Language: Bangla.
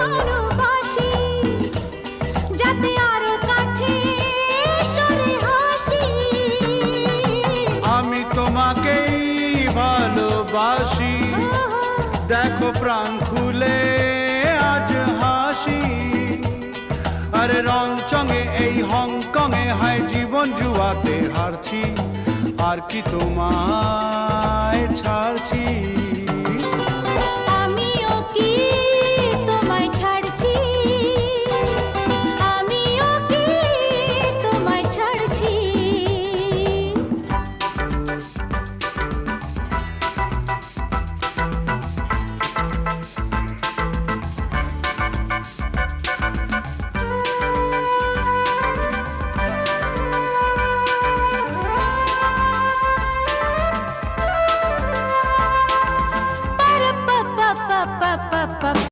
ভালোবাসি, যাতে আরো কাছে সরে হাসি। আমি তোমাকেই ভালোবাসি, দেখো প্রাণ খুলে আজ হাসি। আরে রংচঙে এই হংকংয়ে হায় জীবন জুয়াতে হারছি, আর কি তোমার